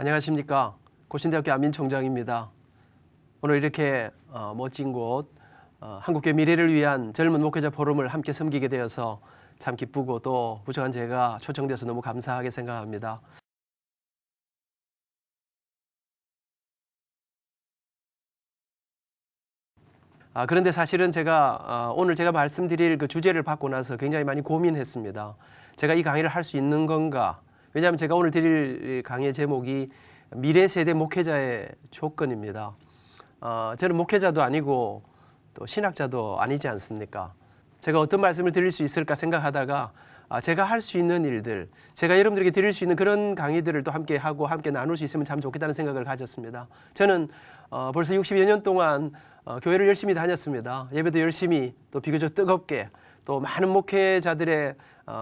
안녕하십니까. 고신대학교 안민총장입니다. 오늘 이렇게 멋진 곳 한국교회 미래를 위한 젊은 목회자 포럼을 함께 섬기게 되어서 참 기쁘고 또 부족한 제가 초청돼서 너무 감사하게 생각합니다. 그런데 사실은 제가 오늘 제가 말씀드릴 그 주제를 받고 나서 굉장히 많이 고민했습니다. 제가 이 강의를 할 수 있는 건가? 왜냐하면 제가 오늘 드릴 강의 제목이 미래 세대 목회자의 조건입니다. 저는 목회자도 아니고 또 신학자도 아니지 않습니까? 제가 어떤 말씀을 드릴 수 있을까 생각하다가 제가 할 수 있는 일들, 제가 여러분들에게 드릴 수 있는 그런 강의들을 또 함께 하고 함께 나눌 수 있으면 참 좋겠다는 생각을 가졌습니다. 저는 벌써 60여 년 동안 교회를 열심히 다녔습니다. 예배도 열심히 또 비교적 뜨겁게 또 많은 목회자들의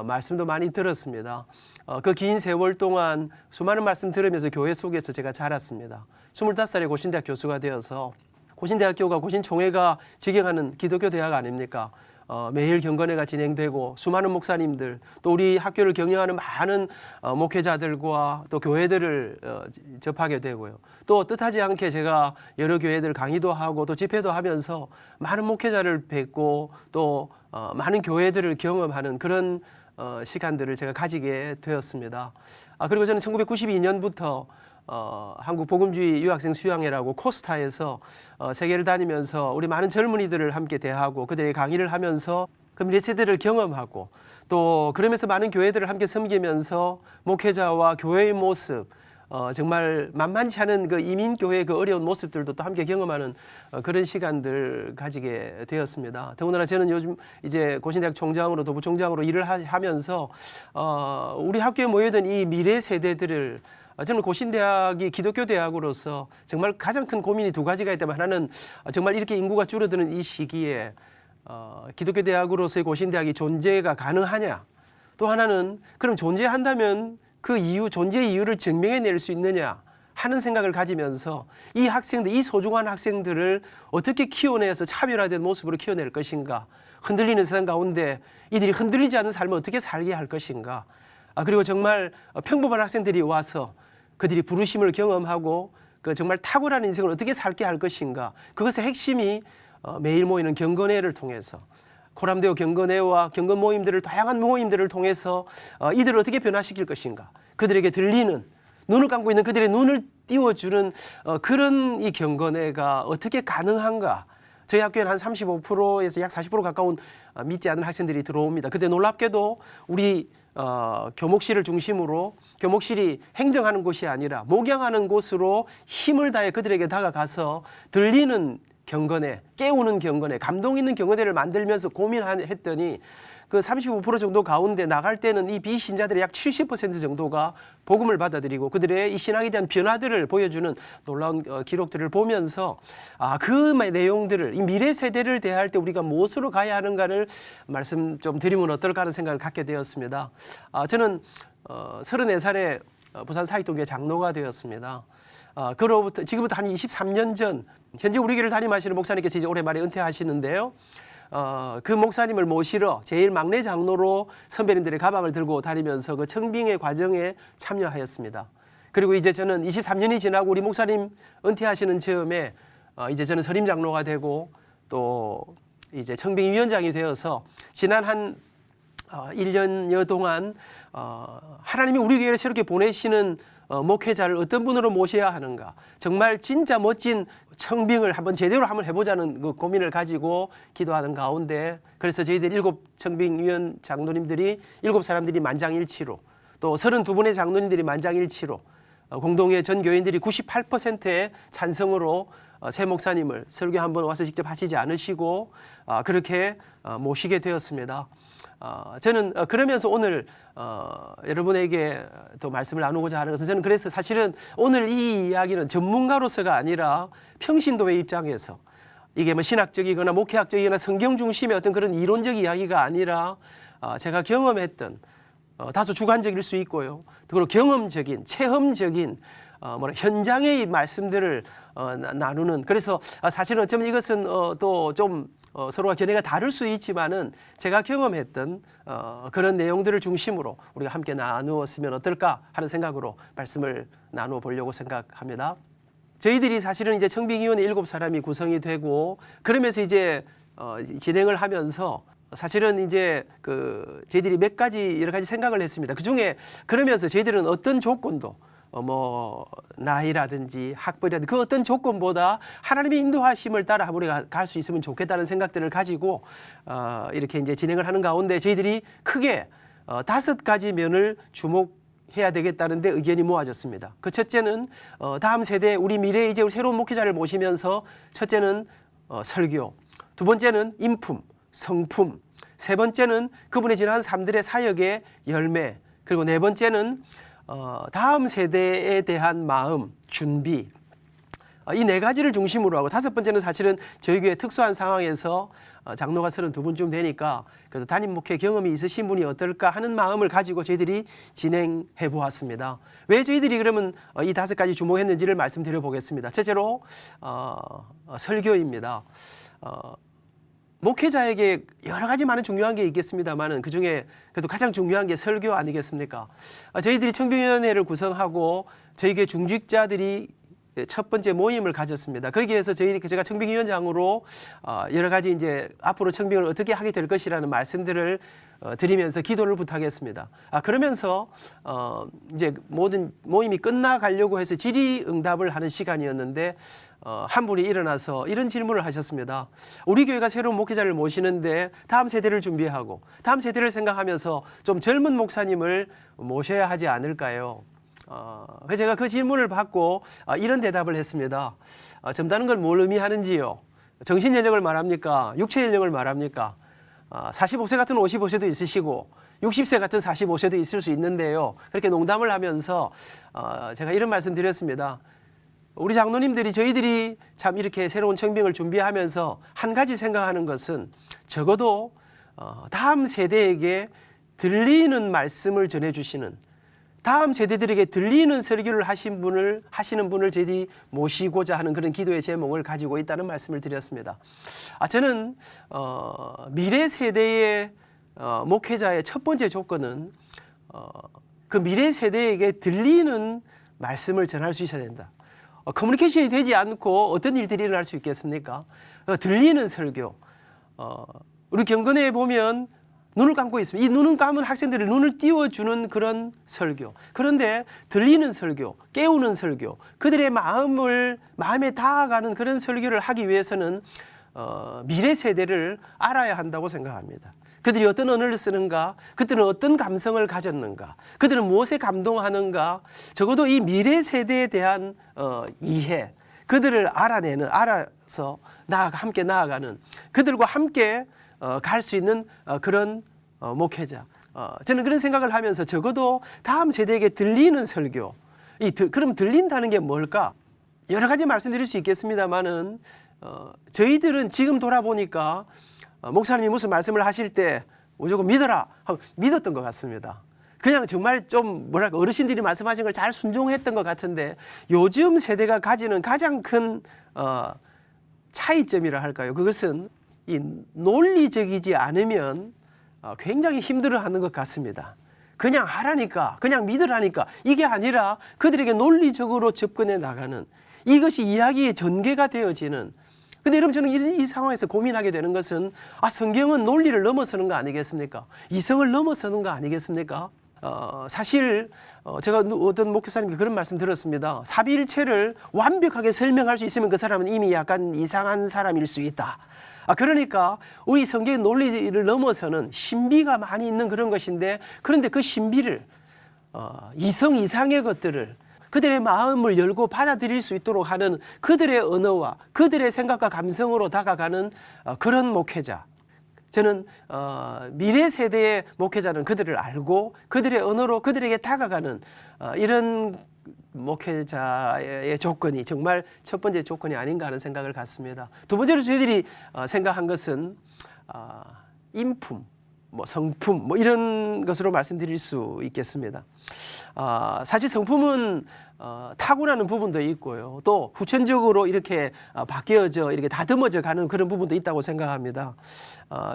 말씀도 많이 들었습니다. 그 긴 세월 동안 수많은 말씀 들으면서 교회 속에서 제가 자랐습니다. 25살에 고신대학 교수가 되어서 고신대학교가 고신총회가 직영하는 기독교 대학 아닙니까? 매일 경건회가 진행되고 수많은 목사님들 또 우리 학교를 경영하는 많은 목회자들과 또 교회들을 접하게 되고요. 또 뜻하지 않게 제가 여러 교회들 강의도 하고 또 집회도 하면서 많은 목회자를 뵙고 또 많은 교회들을 경험하는 그런 시간들을 제가 가지게 되었습니다. 그리고 저는 1992년부터 한국 복음주의 유학생 수양회라고 코스타에서 세계를 다니면서 우리 많은 젊은이들을 함께 대하고 그들의 강의를 하면서 그 미래 세대를 경험하고 또 그러면서 많은 교회들을 함께 섬기면서 목회자와 교회의 모습 정말 만만치 않은 그 이민교회의 그 어려운 모습들도 또 함께 경험하는 그런 시간들 가지게 되었습니다. 더군다나 저는 요즘 이제 고신대학 총장으로 또 부총장으로 일을 하면서 우리 학교에 모여든 이 미래 세대들을 저는 고신대학이 기독교 대학으로서 정말 가장 큰 고민이 두 가지가 있다면 하나는 정말 이렇게 인구가 줄어드는 이 시기에 기독교 대학으로서의 고신대학이 존재가 가능하냐, 또 하나는 그럼 존재한다면 그 이유, 존재 이유를 증명해낼 수 있느냐 하는 생각을 가지면서 이 학생들, 이 소중한 학생들을 어떻게 키워내서 차별화된 모습으로 키워낼 것인가, 흔들리는 세상 가운데 이들이 흔들리지 않는 삶을 어떻게 살게 할 것인가, 그리고 정말 평범한 학생들이 와서 그들이 부르심을 경험하고 그 정말 탁월한 인생을 어떻게 살게 할 것인가, 그것의 핵심이 매일 모이는 경건회를 통해서 코람데오 경건회와 경건 모임들을 다양한 모임들을 통해서 이들을 어떻게 변화시킬 것인가, 그들에게 들리는 눈을 감고 있는 그들의 눈을 띄워주는 그런 이 경건회가 어떻게 가능한가. 저희 학교에는 한 35%에서 약 40% 가까운 믿지 않는 학생들이 들어옵니다. 근데 놀랍게도 우리 교목실을 중심으로 교목실이 행정하는 곳이 아니라 목양하는 곳으로 힘을 다해 그들에게 다가가서 들리는 경건회, 깨우는 경건회, 감동 있는 경건회를 만들면서 고민했더니 그 35% 정도 가운데 나갈 때는 이 비신자들의 약 70% 정도가 복음을 받아들이고 그들의 이 신앙에 대한 변화들을 보여주는 놀라운 기록들을 보면서 그 내용들을 이 미래 세대를 대할 때 우리가 무엇으로 가야 하는가를 말씀 좀 드리면 어떨까 하는 생각을 갖게 되었습니다. 저는 34살에 부산 사익동교회 장로가 되었습니다. 그로부터 지금부터 한 23년 전 현재 우리 교회를 담임하시는 목사님께서 이제 올해 말에 은퇴하시는데요. 그 목사님을 모시러 제일 막내 장로로 선배님들의 가방을 들고 다니면서 그 청빙의 과정에 참여하였습니다. 그리고 이제 저는 23년이 지나고 우리 목사님 은퇴하시는 즈음에 이제 저는 선임 장로가 되고 또 이제 청빙위원장이 되어서 지난 한 1년여 동안 하나님이 우리 교회를 새롭게 보내시는 목회자를 어떤 분으로 모셔야 하는가, 정말 진짜 멋진 청빙을 제대로 한번 해보자는 그 고민을 가지고 기도하는 가운데, 그래서 저희들 7 청빙위원 장로님들이 7사람들이 만장일치로 또 32분의 장로님들이 만장일치로 공동회 전 교인들이 98%의 찬성으로 새 목사님을 설교 한번 와서 직접 하시지 않으시고 그렇게 모시게 되었습니다. 저는 그러면서 오늘 여러분에게 또 말씀을 나누고자 하는 것은, 저는 그래서 사실은 오늘 이 이야기는 전문가로서가 아니라 평신도의 입장에서 이게 뭐 신학적이거나 목회학적이거나 성경 중심의 어떤 그런 이론적 이야기가 아니라 제가 경험했던 다소 주관적일 수 있고요. 그리고 경험적인, 체험적인 현장의 말씀들을 나누는, 그래서 사실은 어쩌면 이것은 또 좀 서로가 견해가 다를 수 있지만은 제가 경험했던 그런 내용들을 중심으로 우리가 함께 나누었으면 어떨까 하는 생각으로 말씀을 나누어 보려고 생각합니다. 저희들이 사실은 이제 청빙위원회 7사람이 구성이 되고 그러면서 이제 진행을 하면서 사실은 이제 저희들이 몇 가지 여러 가지 생각을 했습니다. 그 중에 그러면서 저희들은 어떤 조건도 뭐 나이라든지 학벌이라든지 그 어떤 조건보다 하나님의 인도하심을 따라 우리가 갈 수 있으면 좋겠다는 생각들을 가지고 이렇게 이제 진행을 하는 가운데 저희들이 크게 5가지 면을 주목해야 되겠다는데 의견이 모아졌습니다. 그 첫째는 다음 세대 우리 미래의 이제 새로운 목회자를 모시면서 첫째는 설교, 두 번째는 인품, 성품, 세 번째는 그분의 지난 삶들의 사역의 열매, 그리고 네 번째는 다음 세대에 대한 마음, 준비, 이 네 가지를 중심으로 하고 다섯 번째는 사실은 저희 교회 특수한 상황에서 장로가 32분쯤 되니까 그래도 담임 목회 경험이 있으신 분이 어떨까 하는 마음을 가지고 저희들이 진행해 보았습니다. 왜 저희들이 그러면 이 5가지 주목했는지를 말씀드려 보겠습니다. 첫째로 설교입니다. 목회자에게 여러 가지 많은 중요한 게 있겠습니다만은 그 중에 그래도 가장 중요한 게 설교 아니겠습니까? 저희들이 청빙위원회를 구성하고 저희 교회 중직자들이 첫 번째 모임을 가졌습니다. 거기에 위해서 제가 청빙위원장으로 여러 가지 이제 앞으로 청빙을 어떻게 하게 될 것이라는 말씀들을 드리면서 기도를 부탁했습니다. 그러면서 이제 모든 모임이 끝나가려고 해서 질의응답을 하는 시간이었는데 한 분이 일어나서 이런 질문을 하셨습니다. 우리 교회가 새로운 목회자를 모시는데 다음 세대를 준비하고 다음 세대를 생각하면서 좀 젊은 목사님을 모셔야 하지 않을까요? 그래서 제가 그 질문을 받고 이런 대답을 했습니다. 젊다는 걸 뭘 의미하는지요? 정신연령을 말합니까? 육체연령을 말합니까? 45세 같은 55세도 있으시고 60세 같은 45세도 있을 수 있는데요. 그렇게 농담을 하면서 제가 이런 말씀 드렸습니다. 우리 장로님들이 저희들이 참 이렇게 새로운 청빙을 준비하면서 한 가지 생각하는 것은 적어도 다음 세대에게 들리는 말씀을 전해주시는 다음 세대들에게 들리는 설교를 하시는 분을 저희들이 모시고자 하는 그런 기도의 제목을 가지고 있다는 말씀을 드렸습니다. 저는 미래 세대의 목회자의 첫 번째 조건은 그 미래 세대에게 들리는 말씀을 전할 수 있어야 된다. 커뮤니케이션이 되지 않고 어떤 일들이 일어날 수 있겠습니까? 들리는 설교. 우리 경건회에 보면 눈을 감고 있습니다. 이 눈을 감은 학생들을 눈을 띄워주는 그런 설교. 그런데 들리는 설교, 깨우는 설교, 그들의 마음에 닿아가는 그런 설교를 하기 위해서는 미래 세대를 알아야 한다고 생각합니다. 그들이 어떤 언어를 쓰는가, 그들은 어떤 감성을 가졌는가, 그들은 무엇에 감동하는가, 적어도 이 미래 세대에 대한 이해, 그들을 알아서 함께 나아가는, 그들과 함께 갈 수 있는 그런 목회자. 저는 그런 생각을 하면서 적어도 다음 세대에게 들리는 설교. 그럼 들린다는 게 뭘까? 여러 가지 말씀드릴 수 있겠습니다만은 저희들은 지금 돌아보니까 목사님이 무슨 말씀을 하실 때 무조건 믿어라 하고 믿었던 것 같습니다. 그냥 정말 좀 어르신들이 말씀하신 걸 잘 순종했던 것 같은데 요즘 세대가 가지는 가장 큰 차이점이라 할까요? 그것은 이 논리적이지 않으면 굉장히 힘들어하는 것 같습니다. 그냥 하라니까, 그냥 믿으라니까 이게 아니라 그들에게 논리적으로 접근해 나가는 이것이 이야기의 전개가 되어지는. 근데 여러분 저는 이 상황에서 고민하게 되는 것은 성경은 논리를 넘어서는 거 아니겠습니까? 이성을 넘어서는 거 아니겠습니까? 사실 제가 어떤 목회사님께 그런 말씀 들었습니다. 삼위일체를 완벽하게 설명할 수 있으면 그 사람은 이미 약간 이상한 사람일 수 있다. 그러니까 우리 성경의 논리를 넘어서는 신비가 많이 있는 그런 것인데 그런데 그 신비를 이성 이상의 것들을 그들의 마음을 열고 받아들일 수 있도록 하는 그들의 언어와 그들의 생각과 감성으로 다가가는 그런 목회자. 저는 미래 세대의 목회자는 그들을 알고 그들의 언어로 그들에게 다가가는 이런 목회자의 조건이 정말 첫 번째 조건이 아닌가 하는 생각을 갖습니다. 두 번째로 저희들이 생각한 것은 인품, 뭐 성품 뭐 이런 것으로 말씀드릴 수 있겠습니다. 사실 성품은 타고나는 부분도 있고요. 또 후천적으로 이렇게 바뀌어져 이렇게 다듬어져 가는 그런 부분도 있다고 생각합니다.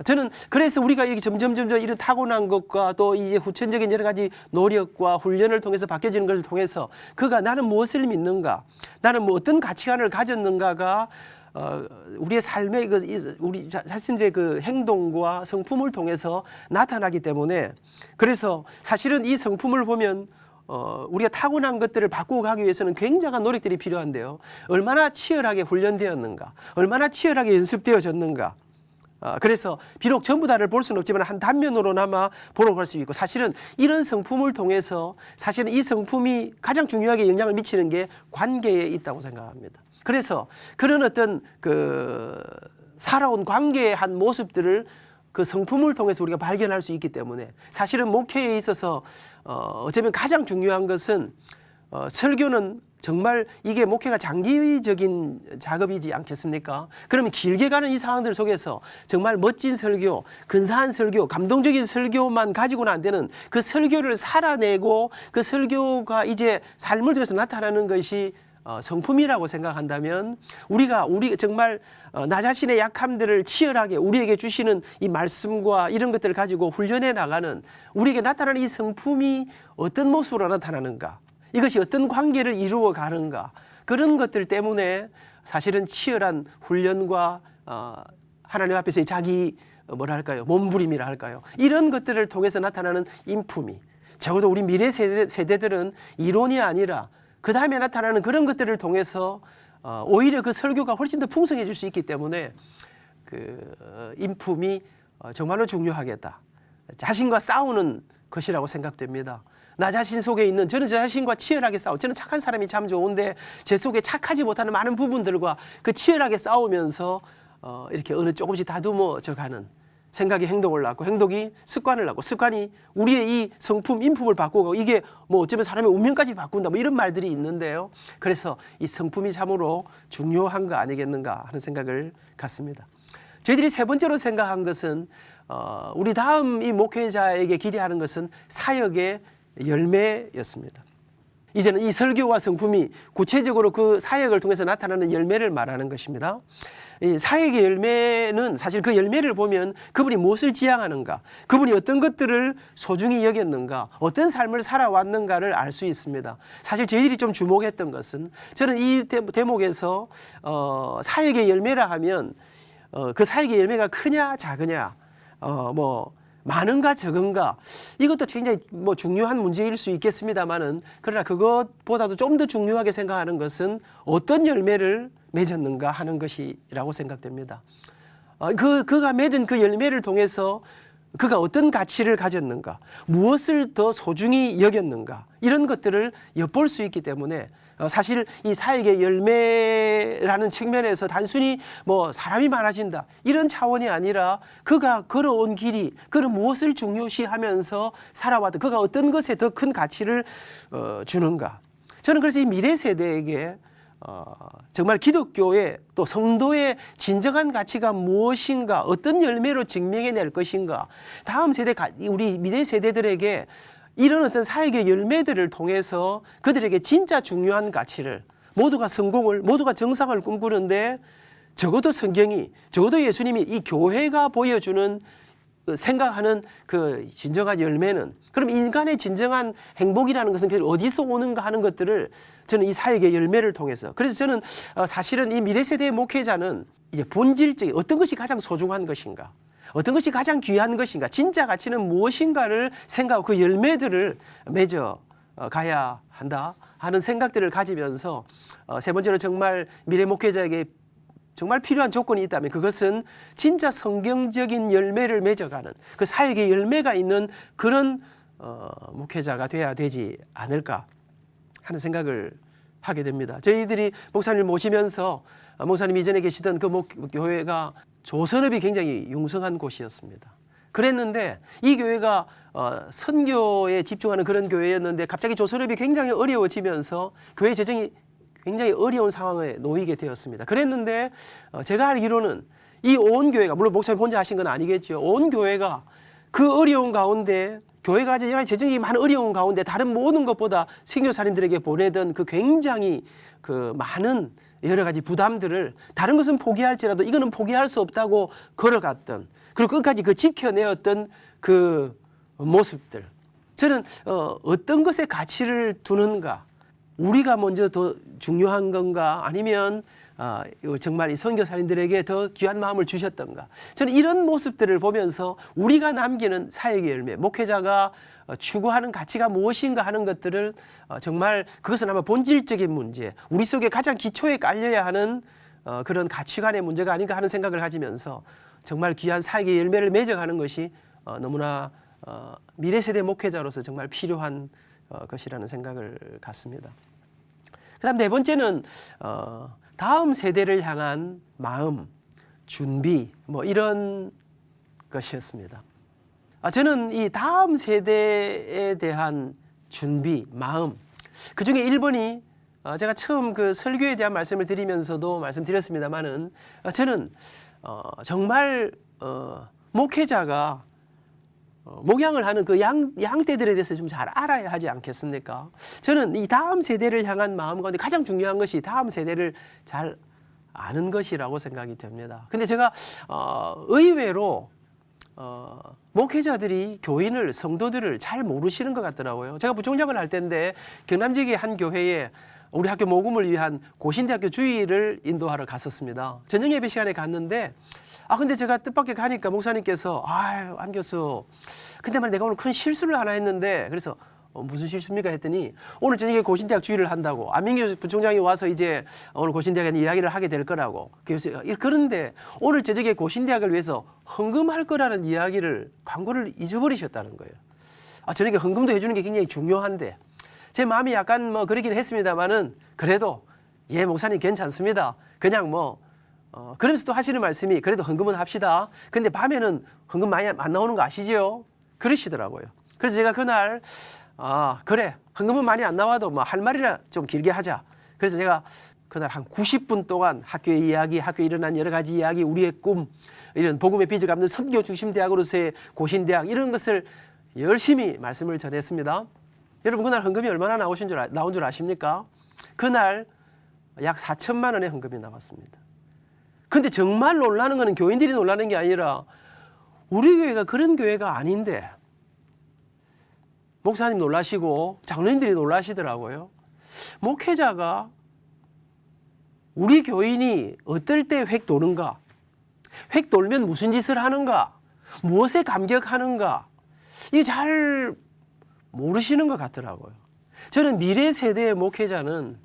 저는 그래서 우리가 이렇게 점점 이런 타고난 것과 또 이제 후천적인 여러 가지 노력과 훈련을 통해서 바뀌어지는 것을 통해서 그가 나는 무엇을 믿는가, 나는 뭐 어떤 가치관을 가졌는가가 우리의 삶의 우리 자신들의 그 행동과 성품을 통해서 나타나기 때문에, 그래서 사실은 이 성품을 보면 우리가 타고난 것들을 바꾸고 가기 위해서는 굉장한 노력들이 필요한데요. 얼마나 치열하게 훈련되었는가, 얼마나 치열하게 연습되어졌는가. 그래서 비록 전부 다를 볼 수는 없지만 한 단면으로나마 보러 갈 수 있고, 사실은 이런 성품을 통해서 사실은 이 성품이 가장 중요하게 영향을 미치는 게 관계에 있다고 생각합니다. 그래서 그런 어떤 그 살아온 관계의 한 모습들을 그 성품을 통해서 우리가 발견할 수 있기 때문에, 사실은 목회에 있어서 어쩌면 가장 중요한 것은 설교는 정말 이게 목회가 장기적인 작업이지 않겠습니까? 그러면 길게 가는 이 상황들 속에서 정말 멋진 설교, 근사한 설교, 감동적인 설교만 가지고는 안 되는 그 설교를 살아내고 그 설교가 이제 삶을 통해서 나타나는 것이 성품이라고 생각한다면, 우리가 정말 나 자신의 약함들을 치열하게 우리에게 주시는 이 말씀과 이런 것들을 가지고 훈련해 나가는, 우리에게 나타나는 이 성품이 어떤 모습으로 나타나는가, 이것이 어떤 관계를 이루어 가는가, 그런 것들 때문에 사실은 치열한 훈련과 하나님 앞에서의 자기 뭐랄까요, 몸부림이라 할까요, 이런 것들을 통해서 나타나는 인품이, 적어도 우리 미래 세대들은 이론이 아니라 그 다음에 나타나는 그런 것들을 통해서 오히려 그 설교가 훨씬 더 풍성해질 수 있기 때문에 그 인품이 정말로 중요하겠다. 자신과 싸우는 것이라고 생각됩니다. 나 자신 속에 있는, 저는 저 자신과 치열하게 저는 착한 사람이 참 좋은데 제 속에 착하지 못하는 많은 부분들과 그 치열하게 싸우면서 이렇게 어느 조금씩 다듬어져 가는 생각이 행동을 낳고, 행동이 습관을 낳고, 습관이 우리의 이 성품, 인품을 바꾸고, 이게 뭐 어쩌면 사람의 운명까지 바꾼다, 뭐 이런 말들이 있는데요. 그래서 이 성품이 참으로 중요한 거 아니겠는가 하는 생각을 갖습니다. 저희들이 세 번째로 생각한 것은 우리 다음 이 목회자에게 기대하는 것은 사역의 열매였습니다. 이제는 이 설교와 성품이 구체적으로 그 사역을 통해서 나타나는 열매를 말하는 것입니다. 이 사역의 열매는 사실 그 열매를 보면 그분이 무엇을 지향하는가, 그분이 어떤 것들을 소중히 여겼는가, 어떤 삶을 살아왔는가를 알 수 있습니다. 사실 저희들이 좀 주목했던 것은, 저는 이 대목에서 사역의 열매라 하면 그 사역의 열매가 크냐 작으냐, 뭐 많은가 적은가, 이것도 굉장히 뭐 중요한 문제일 수 있겠습니다만은, 그러나 그것보다도 좀 더 중요하게 생각하는 것은 어떤 열매를 맺었는가 하는 것이라고 생각됩니다. 그가 맺은 그 열매를 통해서 그가 어떤 가치를 가졌는가, 무엇을 더 소중히 여겼는가, 이런 것들을 엿볼 수 있기 때문에 사실 이 사역의 열매라는 측면에서 단순히 뭐 사람이 많아진다 이런 차원이 아니라 그가 걸어온 길이, 그는 무엇을 중요시하면서 살아왔다, 그가 어떤 것에 더 큰 가치를 주는가. 저는 그래서 이 미래 세대에게 정말 기독교의 또 성도의 진정한 가치가 무엇인가, 어떤 열매로 증명해낼 것인가, 다음 세대, 우리 미래 세대들에게 이런 어떤 사역의 열매들을 통해서 그들에게 진짜 중요한 가치를, 모두가 성공을, 모두가 정상을 꿈꾸는데 적어도 성경이, 적어도 예수님이, 이 교회가 보여주는 생각하는 그 진정한 열매는, 그럼 인간의 진정한 행복이라는 것은 어디서 오는가 하는 것들을 저는 이 사역의 열매를 통해서, 그래서 저는 사실은 이 미래 세대의 목회자는 이제 본질적인 어떤 것이 가장 소중한 것인가, 어떤 것이 가장 귀한 것인가, 진짜 가치는 무엇인가를 생각하고 그 열매들을 맺어 가야 한다 하는 생각들을 가지면서, 세 번째로 정말 미래 목회자에게 정말 필요한 조건이 있다면 그것은 진짜 성경적인 열매를 맺어가는 그 사역의 열매가 있는 그런 목회자가 돼야 되지 않을까 하는 생각을 하게 됩니다. 저희들이 목사님을 모시면서 목사님 이전에 계시던 그 교회가 조선업이 굉장히 융성한 곳이었습니다. 그랬는데 이 교회가 선교에 집중하는 그런 교회였는데 갑자기 조선업이 굉장히 어려워지면서 교회 재정이 굉장히 어려운 상황에 놓이게 되었습니다. 그랬는데 제가 알기로는 이 온 교회가, 물론 목사님 혼자 하신 건 아니겠죠, 온 교회가 그 어려운 가운데 교회가 여러 가지 재정이 많은 어려운 가운데 다른 모든 것보다 선교사님들에게 보내던 그 굉장히 그 많은 여러 가지 부담들을 다른 것은 포기할지라도 이거는 포기할 수 없다고 걸어갔던, 그리고 끝까지 그 지켜내었던 그 모습들. 저는 어떤 것에 가치를 두는가, 우리가 먼저 더 중요한 건가, 아니면 정말 이 선교사님들에게 더 귀한 마음을 주셨던가. 저는 이런 모습들을 보면서 우리가 남기는 사역의 열매, 목회자가 추구하는 가치가 무엇인가 하는 것들을 정말 그것은 아마 본질적인 문제, 우리 속에 가장 기초에 깔려야 하는 그런 가치관의 문제가 아닌가 하는 생각을 가지면서 정말 귀한 사역의 열매를 맺어가는 것이 너무나 미래 세대 목회자로서 정말 필요한 것이라는 생각을 갖습니다. 그다음 네 번째는 다음 세대를 향한 마음, 준비, 뭐 이런 것이었습니다. 저는 이 다음 세대에 대한 준비, 마음, 그 중에 1번이 제가 처음 그 설교에 대한 말씀을 드리면서도 말씀드렸습니다만은 저는 정말 목회자가 목양을 하는 그 양떼들에 대해서 좀 잘 알아야 하지 않겠습니까? 저는 이 다음 세대를 향한 마음 가운데 가장 중요한 것이 다음 세대를 잘 아는 것이라고 생각이 됩니다. 근데 제가 의외로 목회자들이 교인을, 성도들을 잘 모르시는 것 같더라고요. 제가 부총장을 할 때인데 경남 지역의 한 교회에 우리 학교 모금을 위한 고신대학교 주일을 인도하러 갔었습니다. 저녁 예배 시간에 갔는데 근데 제가 뜻밖의 가니까 목사님께서 아유 안 교수, 근데 말 내가 오늘 큰 실수를 하나 했는데, 그래서 무슨 실수입니까 했더니 오늘 저녁에 고신대학 주일을 한다고 안민규 부총장이 와서 이제 오늘 고신대학에 이야기를 하게 될 거라고. 그런데 오늘 저녁에 고신대학을 위해서 헌금할 거라는 이야기를, 광고를 잊어버리셨다는 거예요. 저녁에 헌금도 해주는 게 굉장히 중요한데 제 마음이 약간 뭐 그러긴 했습니다만은 그래도 예 목사님 괜찮습니다. 그냥 뭐 그러면서 또 하시는 말씀이 그래도 헌금은 합시다. 근데 밤에는 헌금 많이 안 나오는 거 아시죠? 그러시더라고요. 그래서 제가 그날 그래 헌금은 많이 안 나와도 뭐 할 말이나 좀 길게 하자. 그래서 제가 그날 한 90분 동안 학교의 이야기, 학교에 일어난 여러 가지 이야기, 우리의 꿈, 이런 복음의 빚을 갚는 선교 중심 대학으로서의 고신대학, 이런 것을 열심히 말씀을 전했습니다. 여러분 그날 헌금이 얼마나 나온 줄 아십니까? 그날 약 4천만 원의 헌금이 나왔습니다. 근데 정말 놀라는 거는 교인들이 놀라는 게 아니라 우리 교회가 그런 교회가 아닌데 목사님 놀라시고 장로님들이 놀라시더라고요. 목회자가 우리 교인이 어떨 때 획 도는가, 획 돌면 무슨 짓을 하는가, 무엇에 감격하는가, 이게 잘 모르시는 것 같더라고요. 저는 미래 세대의 목회자는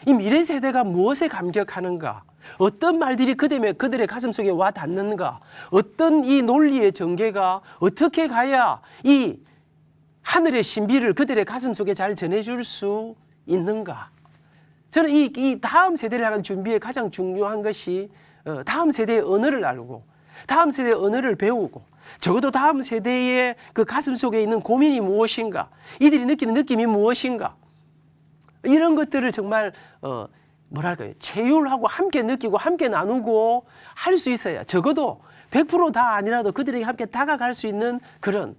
이 미래 세대가 무엇에 감격하는가, 어떤 말들이 그들의 가슴 속에 와 닿는가, 어떤 이 논리의 전개가 어떻게 가야 이 하늘의 신비를 그들의 가슴 속에 잘 전해줄 수 있는가. 저는 이 다음 세대를 향한 준비에 가장 중요한 것이 다음 세대의 언어를 알고 다음 세대의 언어를 배우고 적어도 다음 세대의 그 가슴 속에 있는 고민이 무엇인가, 이들이 느끼는 느낌이 무엇인가, 이런 것들을 정말 뭐랄까요, 체휼하고 함께 느끼고 함께 나누고 할 수 있어야 적어도 100% 다 아니라도 그들에게 함께 다가갈 수 있는 그런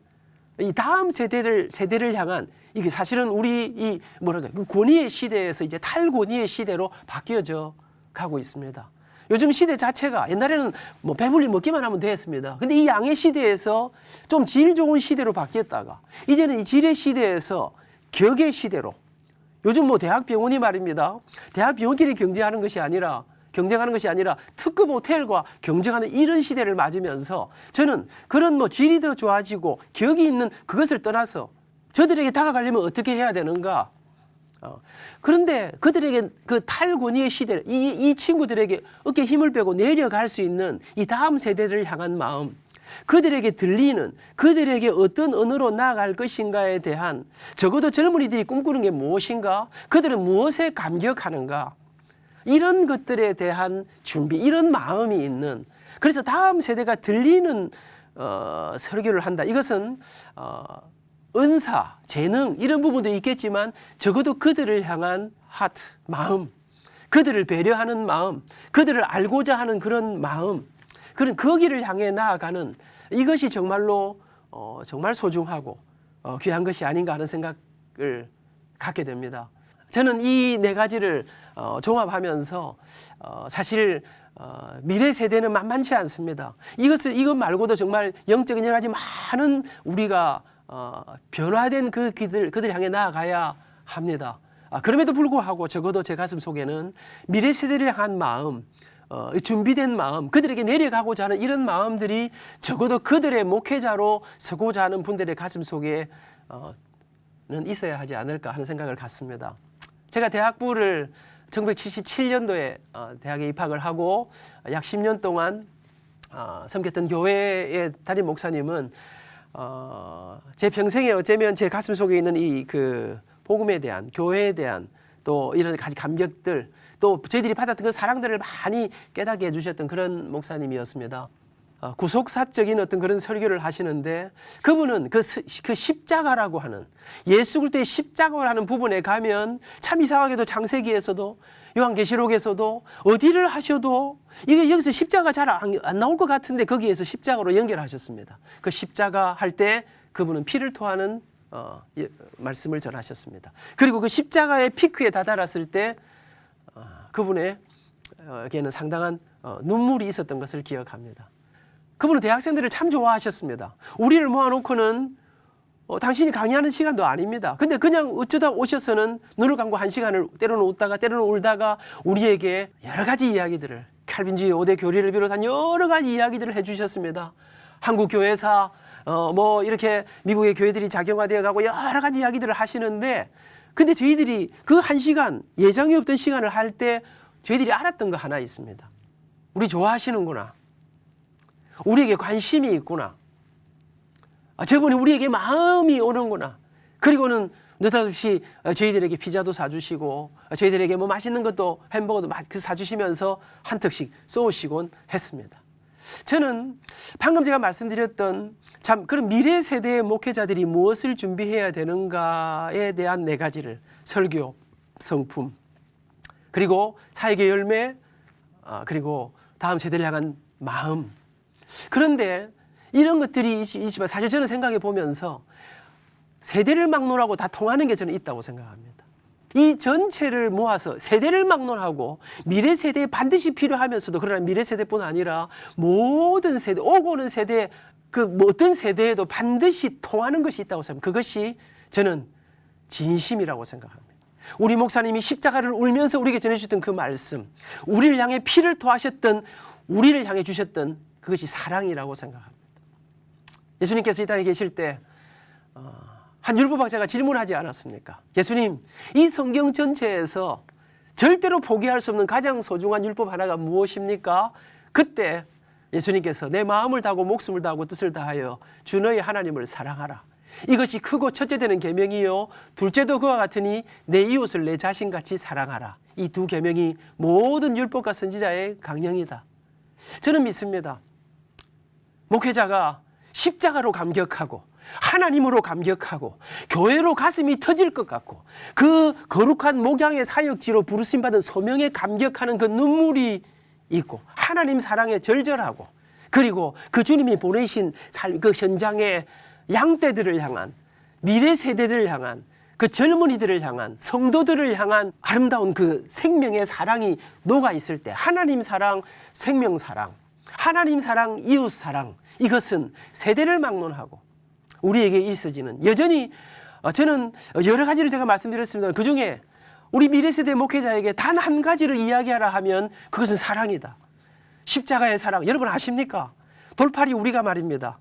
이 다음 세대를 향한, 이게 사실은 우리 이 뭐랄까 그 권위의 시대에서 이제 탈권위의 시대로 바뀌어져 가고 있습니다. 요즘 시대 자체가 옛날에는 뭐 배불리 먹기만 하면 됐습니다. 근데 이 양의 시대에서 좀 질 좋은 시대로 바뀌었다가 이제는 이 질의 시대에서 격의 시대로, 요즘 뭐 대학병원이 말입니다. 대학병원끼리 경쟁하는 것이 아니라 특급 호텔과 경쟁하는 이런 시대를 맞으면서 저는 그런 뭐 질이 더 좋아지고 격이 있는 그것을 떠나서 저들에게 다가가려면 어떻게 해야 되는가. 그런데 그들에게 그 탈권위의 시대, 이 친구들에게 어깨에 힘을 빼고 내려갈 수 있는 이 다음 세대를 향한 마음, 그들에게 들리는, 그들에게 어떤 언어로 나아갈 것인가에 대한, 적어도 젊은이들이 꿈꾸는 게 무엇인가, 그들은 무엇에 감격하는가, 이런 것들에 대한 준비, 이런 마음이 있는, 그래서 다음 세대가 들리는 설교를 한다. 이것은 은사, 재능 이런 부분도 있겠지만 적어도 그들을 향한 하트, 마음, 그들을 배려하는 마음, 그들을 알고자 하는 그런 마음, 그런 거기를 향해 나아가는, 이것이 정말로 정말 소중하고 귀한 것이 아닌가 하는 생각을 갖게 됩니다. 저는 이 네 가지를 종합하면서 사실 미래 세대는 만만치 않습니다. 이것 말고도 정말 영적인 여러 가지 많은 우리가 변화된 그들 향해 나아가야 합니다. 그럼에도 불구하고 적어도 제 가슴 속에는 미래 세대를 향한 마음, 준비된 마음, 그들에게 내려가고자 하는 이런 마음들이 적어도 그들의 목회자로 서고자 하는 분들의 가슴 속에는 있어야 하지 않을까 하는 생각을 갖습니다. 제가 대학부를 1977년도에 대학에 입학을 하고 약 10년 동안 섬겼던 교회의 담임 목사님은 제 평생에 어쩌면 제 가슴 속에 있는 이 그 복음에 대한, 교회에 대한 또 이런 가지 감격들, 또 저희들이 받았던 그 사랑들을 많이 깨닫게 해주셨던 그런 목사님이었습니다. 구속사적인 어떤 그런 설교를 하시는데 그분은 그 십자가라고 하는 예수 그리스도의 십자가를 하는 부분에 가면 참 이상하게도 창세기에서도 요한계시록에서도 어디를 하셔도 이게 여기서 십자가 잘 안 나올 것 같은데 거기에서 십자가로 연결하셨습니다. 그 십자가 할 때 그분은 피를 토하는 말씀을 전하셨습니다. 그리고 그 십자가의 피크에 다다랐을 때 그분에게는 상당한 눈물이 있었던 것을 기억합니다. 그분은 대학생들을 참 좋아하셨습니다. 우리를 모아놓고는 당신이 강의하는 시간도 아닙니다. 근데 그냥 어쩌다 오셔서는 눈을 감고 한 시간을 때로는 웃다가 때로는 울다가 우리에게 여러 가지 이야기들을, 칼빈주의 5대 교리를 비롯한 여러 가지 이야기들을 해주셨습니다. 한국 교회사 뭐 이렇게 미국의 교회들이 작용화되어 가고 여러 가지 이야기들을 하시는데, 근데 저희들이 그 한 시간, 예정이 없던 시간을 할 때 저희들이 알았던 거 하나 있습니다. 우리 좋아하시는구나. 우리에게 관심이 있구나. 저분이 우리에게 마음이 오는구나. 그리고는 느닷없이 저희들에게 피자도 사주시고 저희들에게 뭐 맛있는 것도 햄버거도 사주시면서 한 턱씩 쏘시곤 했습니다. 저는 방금 제가 말씀드렸던 참 그런 미래 세대의 목회자들이 무엇을 준비해야 되는가에 대한 네 가지를, 설교, 성품, 그리고 사역의 열매, 그리고 다음 세대를 향한 마음. 그런데 이런 것들이 있지만 사실 저는 생각해 보면서 세대를 막론하고 다 통하는 게 저는 있다고 생각합니다. 이 전체를 모아서 세대를 막론하고 미래 세대에 반드시 필요하면서도, 그러나 미래 세대뿐 아니라 모든 세대, 오고 오는 세대, 어떤 세대에도 반드시 통하는 것이 있다고 생각합니다. 그것이 저는 진심이라고 생각합니다. 우리 목사님이 십자가를 울면서 우리에게 전해주셨던 그 말씀, 우리를 향해 피를 토하셨던, 우리를 향해 주셨던 그것이 사랑이라고 생각합니다. 예수님께서 이 땅에 계실 때 한 율법학자가 질문하지 않았습니까? 예수님, 이 성경 전체에서 절대로 포기할 수 없는 가장 소중한 율법 하나가 무엇입니까? 그때 예수님께서 내 마음을 다하고 목숨을 다하고 뜻을 다하여 주 너의 하나님을 사랑하라. 이것이 크고 첫째 되는 계명이요, 둘째도 그와 같으니 내 이웃을 내 자신같이 사랑하라. 이 두 계명이 모든 율법과 선지자의 강령이다. 저는 믿습니다. 목회자가 십자가로 감격하고 하나님으로 감격하고 교회로 가슴이 터질 것 같고 그 거룩한 목양의 사역지로 부르심받은 소명에 감격하는 그 눈물이 있고 하나님 사랑에 절절하고, 그리고 그 주님이 보내신 그 현장의 양떼들을 향한, 미래 세대들을 향한, 그 젊은이들을 향한, 성도들을 향한 아름다운 그 생명의 사랑이 녹아 있을 때, 하나님 사랑, 생명 사랑, 하나님 사랑, 이웃 사랑, 이것은 세대를 막론하고 우리에게 있어지는, 여전히 저는 여러 가지를 제가 말씀드렸습니다. 그중에 우리 미래세대 목회자에게 단 한 가지를 이야기하라 하면 그것은 사랑이다. 십자가의 사랑. 여러분 아십니까? 돌팔이 우리가 말입니다.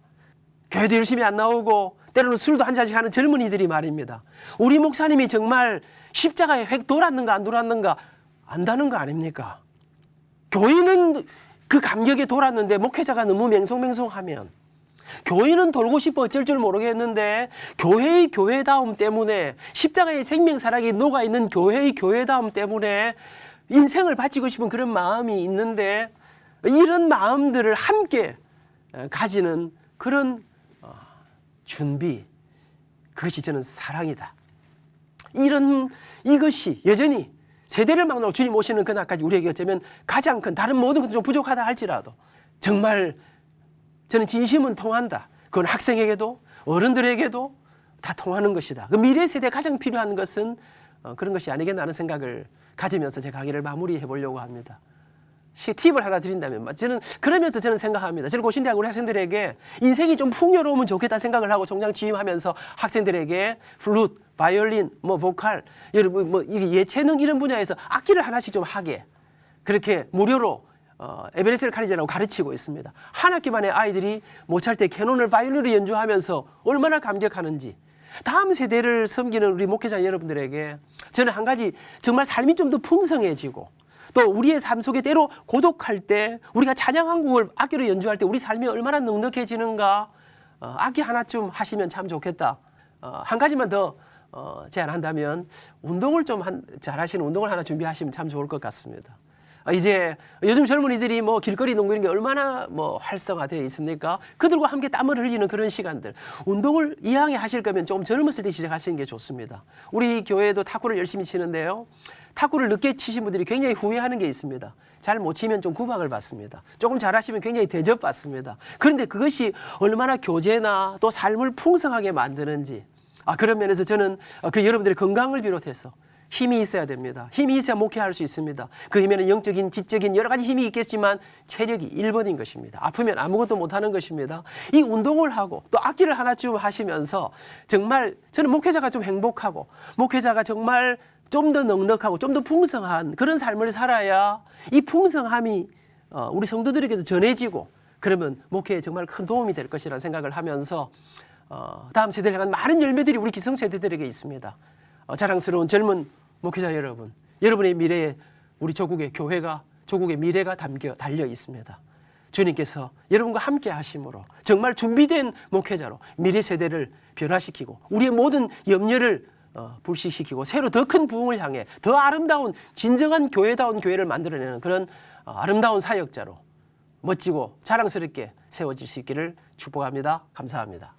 교회도 열심히 안 나오고 때로는 술도 한 잔씩 하는 젊은이들이 말입니다. 우리 목사님이 정말 십자가에 획 돌았는가 안 돌았는가 안다는 거 아닙니까? 교회는 그 감격에 돌았는데 목회자가 너무 맹송맹송하면, 교회는 돌고 싶어 어쩔 줄 모르겠는데 교회의 교회다움 때문에, 십자가의 생명사랑이 녹아있는 교회의 교회다움 때문에 인생을 바치고 싶은 그런 마음이 있는데, 이런 마음들을 함께 가지는 그런 준비, 그것이 저는 사랑이다. 이것이 여전히 세대를 막론하고 주님 오시는 그날까지 우리에게 어쩌면 가장 큰, 다른 모든 것도 좀 부족하다 할지라도 정말 저는 진심은 통한다. 그건 학생에게도, 어른들에게도 다 통하는 것이다. 그 미래 세대에 가장 필요한 것은 그런 것이 아니겠나 하는 생각을 가지면서 제 강의를 마무리해 보려고 합니다. 팁을 하나 드린다면 저는 그러면서 저는 생각합니다. 저는 고신대학 우리 학생들에게 인생이 좀 풍요로우면 좋겠다 생각을 하고 총장 취임하면서 학생들에게 플룻, 바이올린, 뭐 보컬, 여러분 뭐 예체능 이런 분야에서 악기를 하나씩 좀 하게 그렇게 무료로 에베레스트 카리제라고 가르치고 있습니다. 한 학기만에 아이들이 모차르트의 캐논을 바이올린으로 연주하면서 얼마나 감격하는지. 다음 세대를 섬기는 우리 목회자 여러분들에게 저는 한 가지 정말 삶이 좀 더 풍성해지고 또 우리의 삶 속에 때로 고독할 때 우리가 찬양 한 곡을 악기로 연주할 때 우리 삶이 얼마나 넉넉해지는가 악기 하나쯤 하시면 참 좋겠다. 한 가지만 더 제안한다면 운동을 좀 잘하시는 운동을 하나 준비하시면 참 좋을 것 같습니다. 이제 요즘 젊은이들이 뭐 길거리 농구 이런 게 얼마나 뭐 활성화되어 있습니까? 그들과 함께 땀을 흘리는 그런 시간들. 운동을 이왕에 하실 거면 좀 젊었을 때 시작하시는 게 좋습니다. 우리 교회도 탁구를 열심히 치는데요. 탁구를 늦게 치신 분들이 굉장히 후회하는 게 있습니다. 잘 못 치면 좀 구박을 받습니다. 조금 잘하시면 굉장히 대접받습니다. 그런데 그것이 얼마나 교제나 또 삶을 풍성하게 만드는지 그런 면에서 저는 그 여러분들의 건강을 비롯해서 힘이 있어야 됩니다. 힘이 있어야 목회할 수 있습니다. 그 힘에는 영적인, 지적인 여러 가지 힘이 있겠지만 체력이 1번인 것입니다. 아프면 아무것도 못하는 것입니다. 이 운동을 하고 또 악기를 하나쯤 하시면서 정말 저는 목회자가 좀 행복하고 목회자가 정말 좀 더 넉넉하고 좀 더 풍성한 그런 삶을 살아야 이 풍성함이 우리 성도들에게도 전해지고 그러면 목회에 정말 큰 도움이 될 것이라는 생각을 하면서 다음 세대를 향한 많은 열매들이 우리 기성세대들에게 있습니다. 자랑스러운 젊은 목회자 여러분, 여러분의 미래에 우리 조국의 교회가 조국의 미래가 달려 있습니다. 주님께서 여러분과 함께 하심으로 정말 준비된 목회자로 미래 세대를 변화시키고 우리의 모든 염려를 불식시키고 새로 더 큰 부흥을 향해 더 아름다운 진정한 교회다운 교회를 만들어내는 그런 아름다운 사역자로 멋지고 자랑스럽게 세워질 수 있기를 축복합니다. 감사합니다.